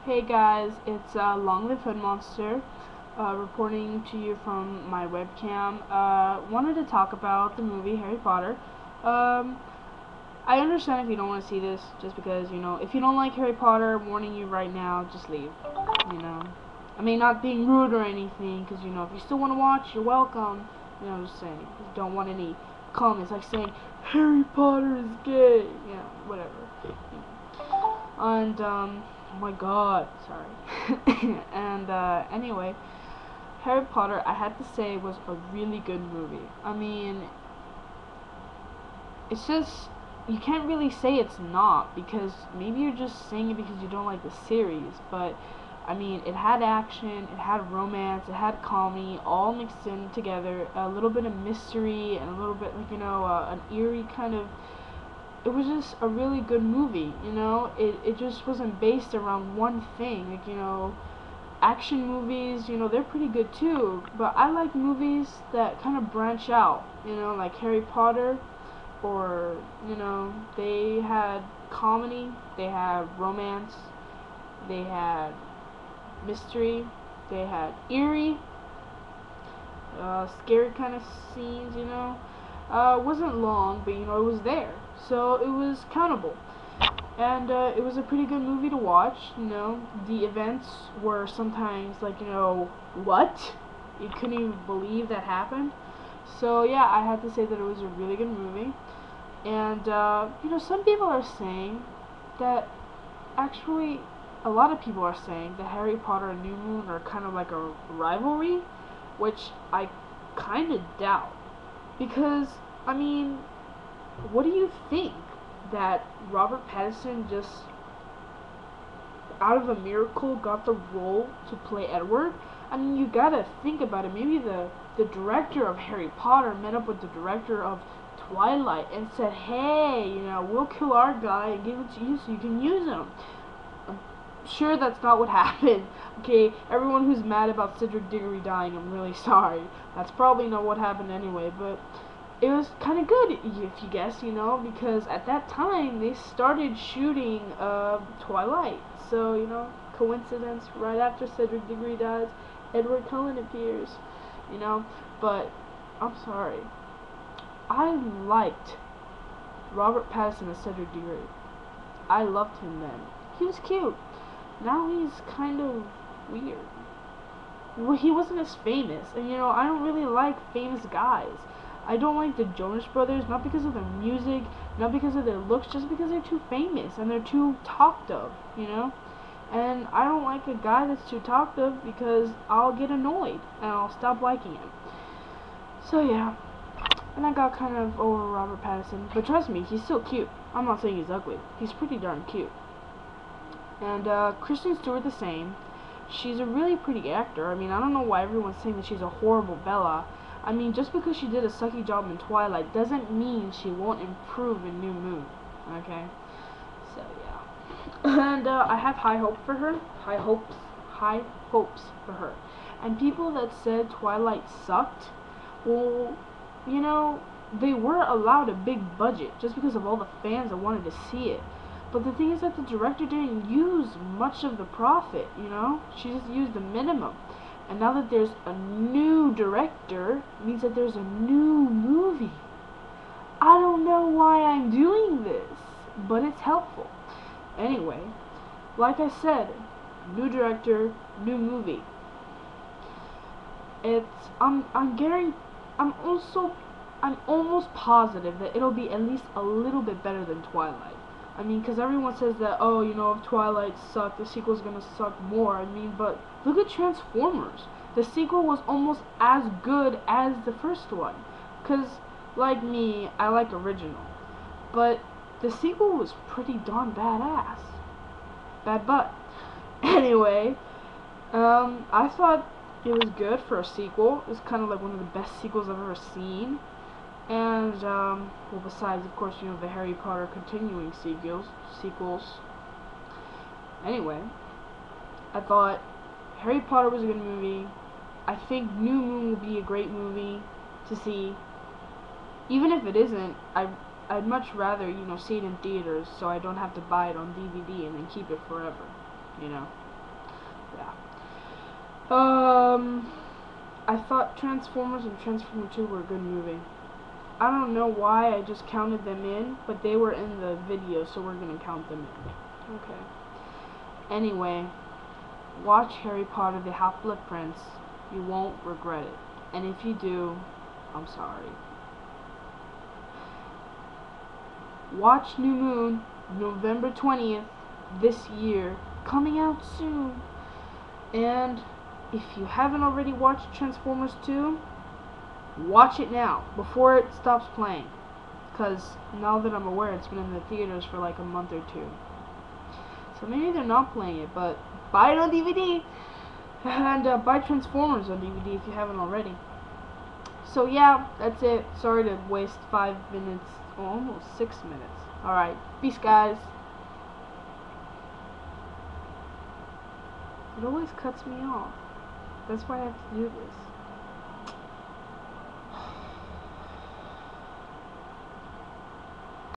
Hey guys, it's LongLiveHoodMonster reporting to you from my webcam. Wanted to talk about the movie Harry Potter. Um, I understand if you don't want to see this, just because, if you don't like Harry Potter, I'm warning you right now, just leave. I mean, not being rude or anything, because, if you still want to watch, you're welcome. Just saying, if you don't want any comments like saying, Harry Potter is gay, whatever. And, oh my god, sorry. And, anyway, Harry Potter, I had to say, was a really good movie. I mean, it's just, you can't really say it's not, because maybe you're just saying it because you don't like the series, but, I mean, it had action, it had romance, it had comedy, all mixed in together, a little bit of mystery, and a little bit, like, an eerie kind of, it was just a really good movie, it just wasn't based around one thing, like, action movies, they're pretty good too, but I like movies that kind of branch out, like Harry Potter, or, they had comedy, they had romance, they had mystery, they had eerie, scary kind of scenes, it wasn't long, but, it was there, so it was countable. And it was a pretty good movie to watch. The events were sometimes like, what? You couldn't even believe that happened. So yeah, I had to say that it was a really good movie. And some people are saying that, actually, a lot of people are saying that Harry Potter and New Moon are kind of like a rivalry, which I kind of doubt. Because, I mean, what do you think? That Robert Pattinson just, out of a miracle, got the role to play Edward? I mean, you gotta think about it. Maybe the director of Harry Potter met up with the director of Twilight and said, hey, we'll kill our guy and give it to you so you can use him. I'm sure that's not what happened. Okay, everyone who's mad about Cedric Diggery dying, I'm really sorry. That's probably not what happened anyway, but it was kind of good, if you guess, because at that time they started shooting Twilight. So, coincidence, right after Cedric Diggory dies, Edward Cullen appears, but I'm sorry. I liked Robert Pattinson as Cedric Diggory. I loved him then. He was cute. Now he's kind of weird. Well, he wasn't as famous, and I don't really like famous guys. I don't like the Jonas Brothers, not because of their music, not because of their looks, just because they're too famous and they're too talked of, And I don't like a guy that's too talked of, because I'll get annoyed and I'll stop liking him. So yeah, and I got kind of over Robert Pattinson, but trust me, he's still cute. I'm not saying he's ugly. He's pretty darn cute. And Kristen Stewart the same. She's a really pretty actor. I mean, I don't know why everyone's saying that she's a horrible Bella. I mean, just because she did a sucky job in Twilight doesn't mean she won't improve in New Moon. Okay? So, yeah. And I have high hopes for her. High hopes for her. And people that said Twilight sucked, well, they were allowed a big budget just because of all the fans that wanted to see it. But the thing is that the director didn't use much of the profit, She just used the minimum. And now that there's a new director, it means that there's a new movie. I don't know why I'm doing this, but it's helpful. Anyway, like I said, new director, new movie. I'm almost positive that it'll be at least a little bit better than Twilight. I mean, because everyone says that, oh, if Twilight sucked, the sequel's gonna suck more. I mean, but look at Transformers. The sequel was almost as good as the first one. Because, like me, I like original. But the sequel was pretty darn badass. Bad butt. Anyway, I thought it was good for a sequel. It's kind of like one of the best sequels I've ever seen. And, well, besides, of course, the Harry Potter continuing sequels. Anyway, I thought Harry Potter was a good movie. I think New Moon will be a great movie to see. Even if it isn't, I'd much rather, see it in theaters so I don't have to buy it on DVD and then keep it forever, Yeah. I thought Transformers and Transformers 2 were a good movie. I don't know why I just counted them in, but they were in the video, so we're gonna count them in. Okay. Anyway, watch Harry Potter the Half-Blood Prince. You won't regret it. And if you do, I'm sorry. Watch New Moon, November 20th, this year, coming out soon. And if you haven't already watched Transformers 2, watch it now, before it stops playing. Because now that I'm aware, it's been in the theaters for like a month or two. So maybe they're not playing it, but buy it on DVD. And buy Transformers on DVD if you haven't already. So yeah, that's it. Sorry to waste 5 minutes, or almost 6 minutes. Alright, peace guys. It always cuts me off. That's why I have to do this.